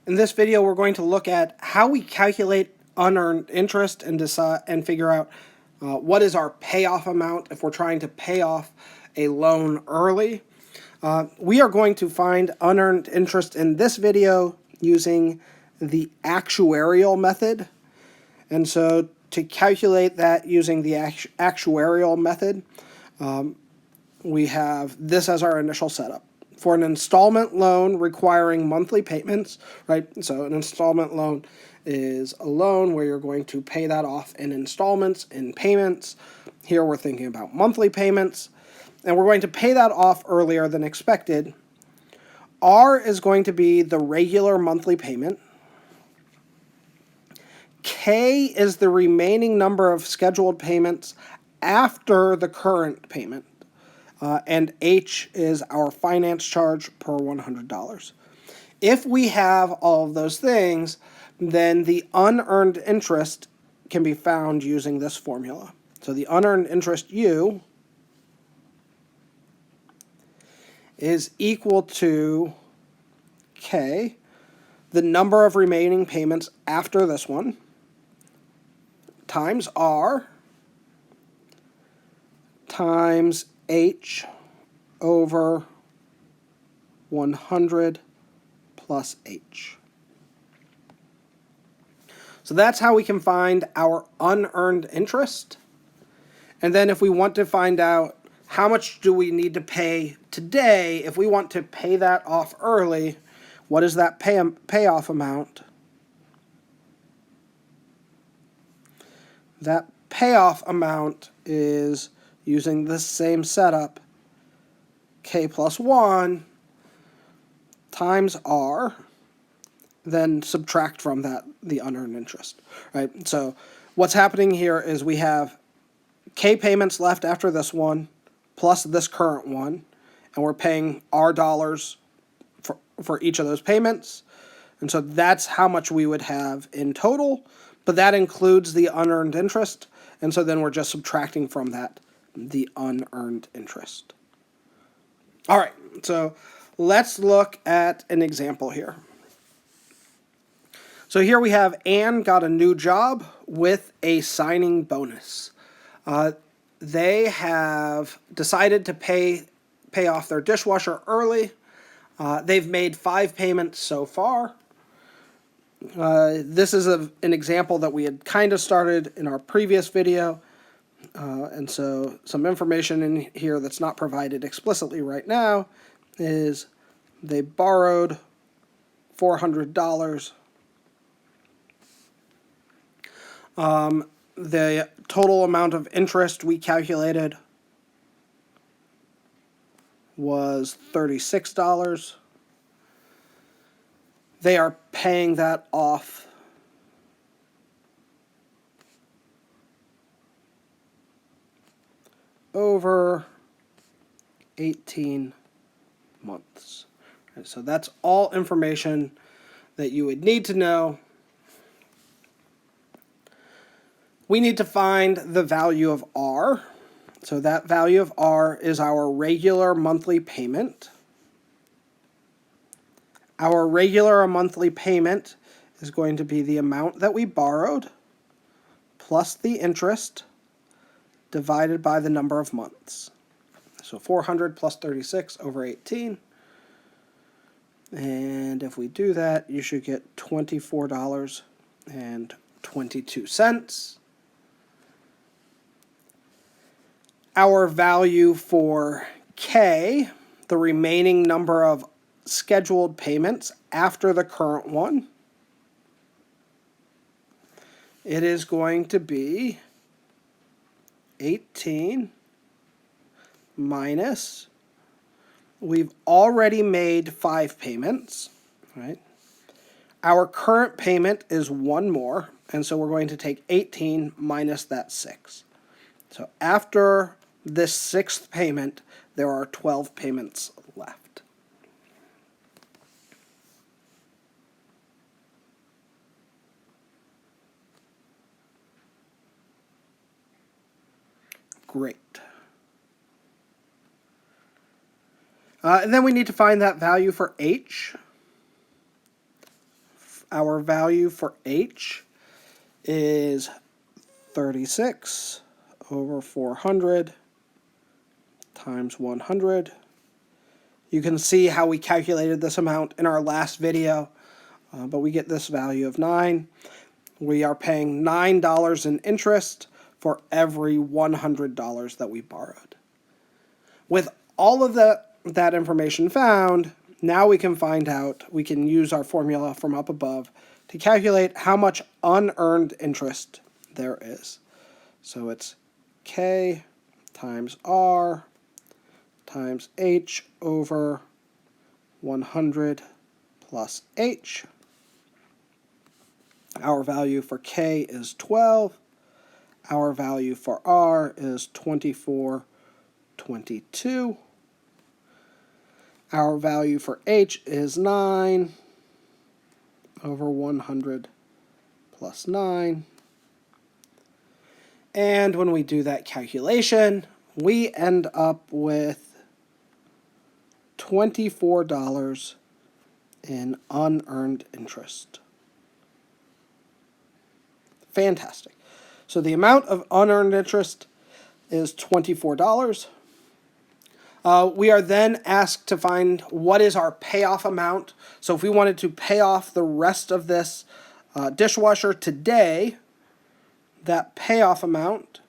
In this video, we're going to look at how we calculate unearned interest and decide and figure out what is our payoff amount if we're trying to pay off a loan early. We are going to find unearned interest in this video using the actuarial method. And so to calculate that using the actuarial method, we have this as our initial setup. For an installment loan requiring monthly payments, right? So an installment loan is a loan where you're going to pay that off in installments, in payments. Here we're thinking about monthly payments, and we're going to pay that off earlier than expected. R is going to be the regular monthly payment. K is the remaining number of scheduled payments after the current payment. And H is our finance charge per $100. If we have all of those things, then the unearned interest can be found using this formula. So the unearned interest U is equal to K, the number of remaining payments after this one, times R, times H over 100 plus H. So that's how we can find our unearned interest. And then if we want to find out how much do we need to pay today, if we want to pay that off early, what is that payoff amount? That payoff amount is, using this same setup, K plus 1 times R, then subtract from that the unearned interest, right? So what's happening here is we have K payments left after this one, plus this current one, and we're paying R dollars for each of those payments. And so that's how much we would have in total, but that includes the unearned interest, and so then we're just subtracting from that the unearned interest. All right, so let's look at an example here. So here we have Anne got a new job with a signing bonus. They have decided to pay off their dishwasher early. They've made 5 payments so far. This is an example that we had kind of started in our previous video. And so some information in here that's not provided explicitly right now is they borrowed $400. The total amount of interest we calculated was $36. They are paying that off over 18 months. And so that's all information that you would need to know. We need to find the value of R. So that value of R is our regular monthly payment. Our regular monthly payment is going to be the amount that we borrowed plus the interest divided by the number of months. So 400 plus 36 over 18. And if we do that, you should get $24.22. Our value for K, the remaining number of scheduled payments after the current one, it is going to be 18 minus, we've already made 5 payments, right? Our current payment is 1 more, and so we're going to take 18 minus that 6. So after this 6th payment, there are 12 payments left. Great. And then we need to find that value for H. our value for H is 36 over 400 times 100. You can see how we calculated this amount in our last video, but we get this value of 9. We are paying $9 in interest for every $100 that we borrowed. With all of that information found, now we can find out, we can use our formula from up above to calculate how much unearned interest there is. So it's K times R times H over 100 plus H. Our value for K is 12. Our value for R is 24.22. Our value for H is 9 over 100 plus 9. And when we do that calculation, we end up with $24 in unearned interest. Fantastic. So the amount of unearned interest is $24. We are then asked to find what is our payoff amount. So if we wanted to pay off the rest of this dishwasher today, that payoff amount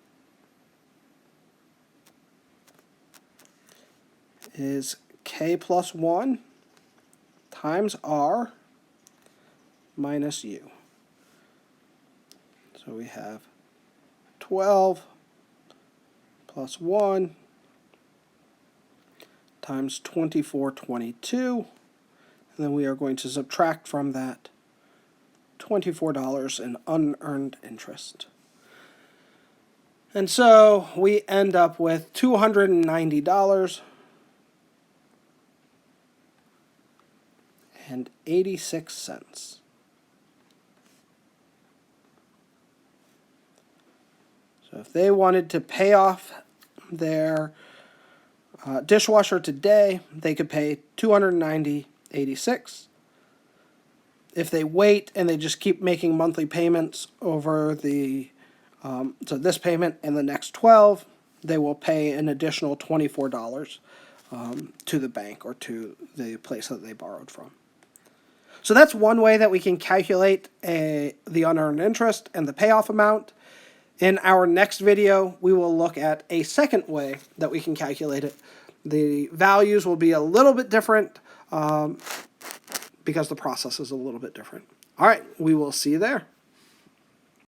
is K plus 1 times R minus U. So we have 12 plus 1 times 24.22, and then we are going to subtract from that $24 in unearned interest. And so we end up with $290.86. So if they wanted to pay off their dishwasher today, they could pay $290.86. If they wait and they just keep making monthly payments over so this payment and the next 12, they will pay an additional $24 to the bank or to the place that they borrowed from. So that's one way that we can calculate the unearned interest and the payoff amount. In our next video, we will look at a second way that we can calculate it. The values will be a little bit different because the process is a little bit different. All right, we will see you there.